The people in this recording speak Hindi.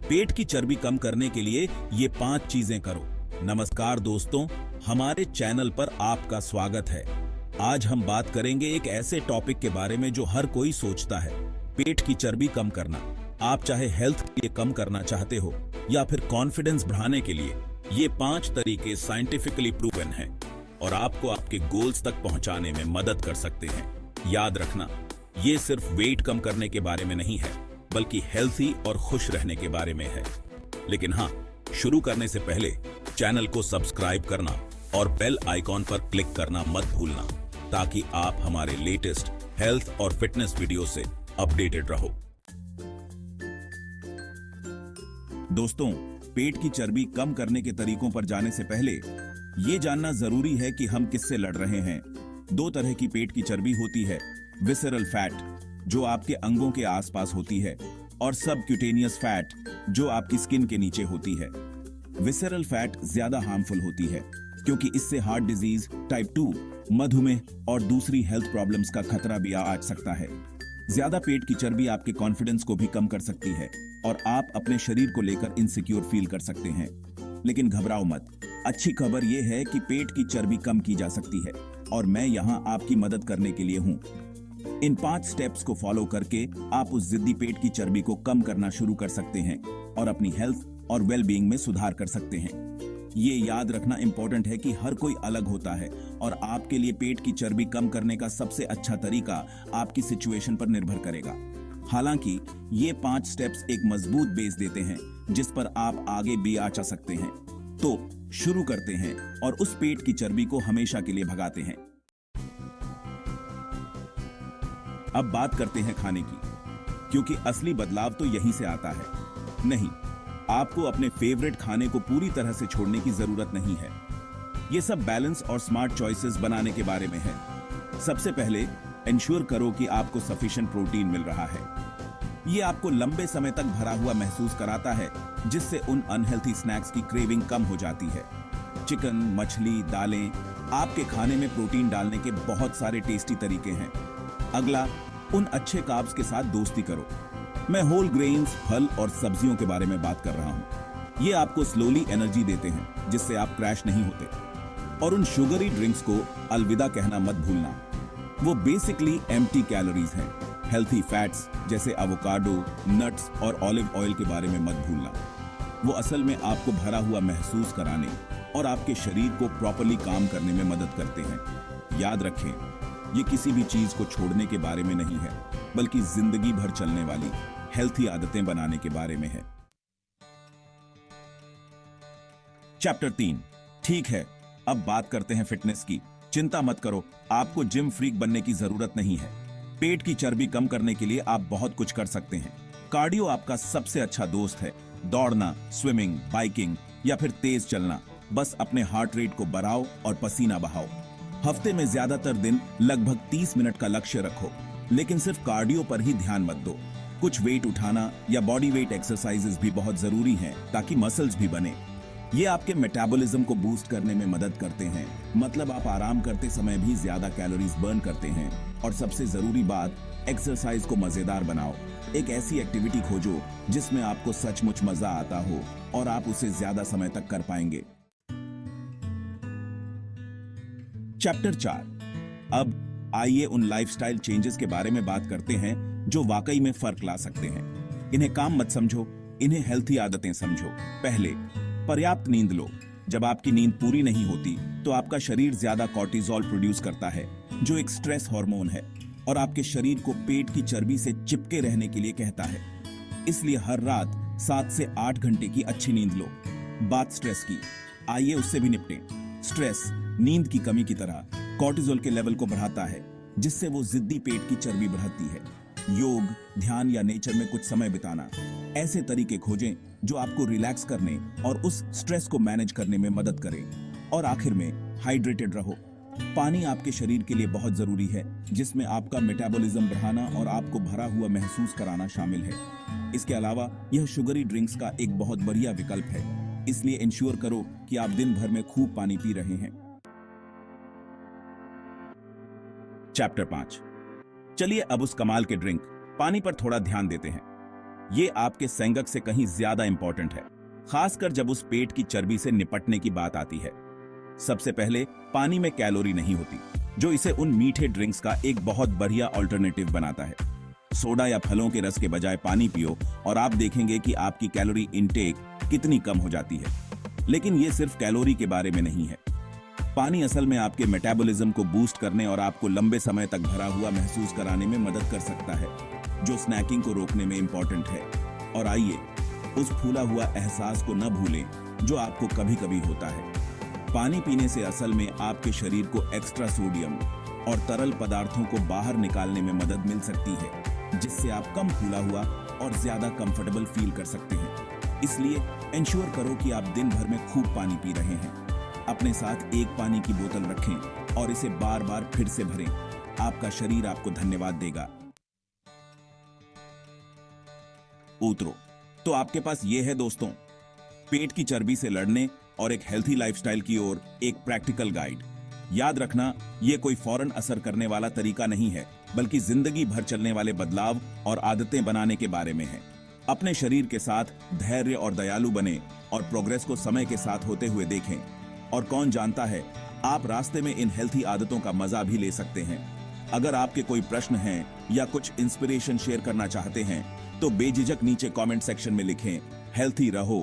पेट की चर्बी कम करने के लिए ये 5 चीजें करो। नमस्कार दोस्तों, हमारे चैनल पर आपका स्वागत है। आज हम बात करेंगे एक ऐसे टॉपिक के बारे में जो हर कोई सोचता है, पेट की चर्बी कम करना। आप चाहे हेल्थ के लिए कम करना चाहते हो या फिर कॉन्फिडेंस बढ़ाने के लिए, ये 5 तरीके साइंटिफिकली प्रूवन हैं और आपको आपके गोल्स तक पहुंचाने में मदद कर सकते हैं। याद रखना, ये सिर्फ वेट कम करने के बारे में नहीं है, बल्कि हेल्थी और खुश रहने के बारे में है। लेकिन हाँ, शुरू करने से पहले चैनल को सब्सक्राइब करना और बेल आइकॉन पर क्लिक करना मत भूलना, ताकि आप हमारे लेटेस्ट हेल्थ और फिटनेस वीडियो से अपडेटेड रहो। दोस्तों, पेट की चर्बी कम करने के तरीकों पर जाने से पहले ये जानना जरूरी है कि हम किससे लड़ रहे हैं। 2 तरह की पेट की चर्बी होती है, विसरल फैट जो आपके अंगों के आसपास होती है और सबक्यूटेनियस फैट जो आपकी स्किन के नीचे होती है। विसरल फैट ज्यादा हार्मफुल होती है क्योंकि इससे हार्ट डिजीज, टाइप 2, मधुमेह और दूसरी हेल्थ प्रॉब्लम्स का खतरा भी आ सकता है। ज्यादा पेट की चर्बी आपके कॉन्फिडेंस को भी कम कर सकती है और आप अपने शरीर को लेकर इनसिक्योर फील कर सकते हैं। लेकिन घबराओ मत, अच्छी खबर यह है कि पेट की चर्बी कम की जा सकती है और मैं यहाँ आपकी मदद करने के लिए हूँ। इन 5 स्टेप्स को फॉलो करके आप उस जिद्दी पेट की चर्बी को कम करना शुरू कर सकते हैं और अपनी हेल्थ और वेलबींग में सुधार कर सकते हैं। ये याद रखना इंपॉर्टेंट है कि हर कोई अलग होता है और आपके लिए पेट की चर्बी कम करने का सबसे अच्छा तरीका आपकी सिचुएशन पर निर्भर करेगा। हालांकि ये 5 स्टेप्स एक मजबूत बेस देते हैं जिस पर आप आगे भी जा सकते हैं। तो शुरू करते हैं और उस पेट की चर्बी को हमेशा के लिए भगाते हैं। अब बात करते हैं खाने की, क्योंकि असली बदलाव तो यहीं से आता है। नहीं, आपको अपने फेवरेट खाने को पूरी तरह से छोड़ने की जरूरत नहीं है। ये सब बैलेंस और स्मार्ट चॉइसेस बनाने के बारे में है। सबसे पहले इंश्योर करो कि आपको सफिशिएंट प्रोटीन मिल रहा है। ये आपको लंबे समय तक भरा हुआ महसूस कराता है, जिससे उन अनहेल्थी स्नैक्स की क्रेविंग कम हो जाती है। चिकन, मछली, दालें, आपके खाने में प्रोटीन डालने के बहुत सारे टेस्टी तरीके हैं। अगला, उन अच्छे कार्ब्स के साथ दोस्ती करो। मैं होल ग्रेन्स, फल और सब्जियों के बारे में बात कर रहा हूं। ये आपको स्लोली एनर्जी देते हैं, जिससे आप क्रैश नहीं होते। और उन शुगरी ड्रिंक्स को अलविदा कहना मत भूलना। वो बेसिकली एम्प्टी कैलोरीज हैं। हेल्थी फैट्स जैसे एवोकाडो, नट्स और ऑलिव ऑयल के बारे में मत भूलना। वो असल में आपको भरा हुआ महसूस कराने और आपके शरीर को प्रॉपर्ली काम करने में मदद करते हैं। याद रखें, ये किसी भी चीज को छोड़ने के बारे में नहीं है, बल्कि जिंदगी भर चलने वाली हेल्थी आदतें बनाने के बारे में है। चैप्टर 3। ठीक है, अब बात करते हैं फिटनेस की। चिंता मत करो, आपको जिम फ्रीक बनने की जरूरत नहीं है। पेट की चर्बी कम करने के लिए आप बहुत कुछ कर सकते हैं। कार्डियो आपका सबसे अच्छा दोस्त है। दौड़ना, स्विमिंग, बाइकिंग या फिर तेज चलना। बस अपने हार्ट रेट को बढ़ाओ और पसीना बहाओ। हफ्ते में ज्यादातर दिन लगभग 30 मिनट का लक्ष्य रखो, लेकिन सिर्फ कार्डियो पर ही ध्यान मत दो। कुछ वेट उठाना या बॉडी वेट एक्सरसाइजेस भी बहुत जरूरी हैं, ताकि मसल्स भी बने। ये आपके मेटाबॉलिज्म को बूस्ट करने में मदद करते हैं, मतलब आप आराम करते समय भी ज्यादा कैलोरीज बर्न करते हैं। और सबसे जरूरी बात, एक्सरसाइज को मजेदार बनाओ। एक ऐसी एक्टिविटी खोजो जिसमें आपको सचमुच मजा आता हो और आप उसे ज्यादा समय तक कर पाएंगे। चैप्टर 4। अब आइए उन लाइफस्टाइल चेंजेस के बारे में बात करते हैं जो वाकई में फर्क ला सकते हैं। इन्हें काम मत समझो, इन्हें हेल्थी आदतें समझो। पहले, पर्याप्त नींद लो। जब आपकी नींद पूरी नहीं होती तो आपका शरीर ज्यादा कॉर्टिसोल प्रोड्यूस करता है, जो एक स्ट्रेस हार्मोन है और आपके शरीर को पेट की चर्बी से चिपके रहने के लिए कहता है। इसलिए हर रात 7 से 8 घंटे की अच्छी नींद लो। बात स्ट्रेस की, आइए उससे भी निपटें। स्ट्रेस नींद की कमी की तरह कॉर्टिसोल के लेवल को बढ़ाता है, जिससे वो जिद्दी पेट की चर्बी बढ़ती है। योग, ध्यान या नेचर में कुछ समय बिताना, ऐसे तरीके खोजें जो आपको रिलैक्स करने और उस स्ट्रेस को मैनेज करने में मदद करें। और आखिर में, हाइड्रेटेड रहो। पानी आपके शरीर के लिए बहुत जरूरी है, जिसमें आपका मेटाबॉलिज्म बढ़ाना और आपको भरा हुआ महसूस कराना शामिल है। इसके अलावा यह शुगरी ड्रिंक्स का एक बहुत बढ़िया विकल्प है, इसलिए इंश्योर करो कि आप दिन भर में खूब पानी पी रहे हैं। चैप्टर 5। चलिए अब उस कमाल के ड्रिंक, पानी पर थोड़ा ध्यान देते हैं। ये आपके संगक से कहीं ज्यादा इंपॉर्टेंट है, खासकर जब उस पेट की चर्बी से निपटने की बात आती है। सबसे पहले, पानी में कैलोरी नहीं होती, जो इसे उन मीठे ड्रिंक्स का एक बहुत बढ़िया ऑल्टरनेटिव बनाता है। सोडा या फलों के रस के बजाय पानी पियो और आप देखेंगे कि आपकी कैलोरी इनटेक कितनी कम हो जाती है। लेकिन ये सिर्फ कैलोरी के बारे में नहीं है। पानी असल में आपके मेटाबॉलिज्म को बूस्ट करने और आपको लंबे समय तक भरा हुआ महसूस कराने में मदद कर सकता है, जो स्नैकिंग को रोकने में इंपॉर्टेंट है। और आइए उस फूला हुआ एहसास को न भूलें जो आपको कभी कभी होता है। पानी पीने से असल में आपके शरीर को एक्स्ट्रा सोडियम और तरल पदार्थों को बाहर निकालने में मदद मिल सकती है, जिससे आप कम फूला हुआ और ज्यादा कंफर्टेबल फील कर सकते हैं। इसलिए इंश्योर करो कि आप दिन भर में खूब पानी पी रहे हैं। अपने साथ एक पानी की बोतल रखें और इसे बार बार फिर से भरें। आपका शरीर आपको धन्यवाद देगा। उतरो। तो आपके पास ये है दोस्तों, पेट की चर्बी से लड़ने और एक हेल्थी लाइफस्टाइल की ओर एक प्रैक्टिकल गाइड। याद रखना, ये कोई फौरन असर करने वाला तरीका नहीं है, बल्कि जिंदगी भर चलने वाले बदलाव और आदतें बनाने के बारे में है। अपने शरीर के साथ धैर्य और दयालु बने और प्रोग्रेस को समय के साथ होते हुए देखें। और कौन जानता है, आप रास्ते में इन हेल्थी आदतों का मजा भी ले सकते हैं। अगर आपके कोई प्रश्न हैं या कुछ इंस्पिरेशन शेयर करना चाहते हैं तो बेझिझक नीचे कमेंट सेक्शन में लिखें। हेल्थी रहो।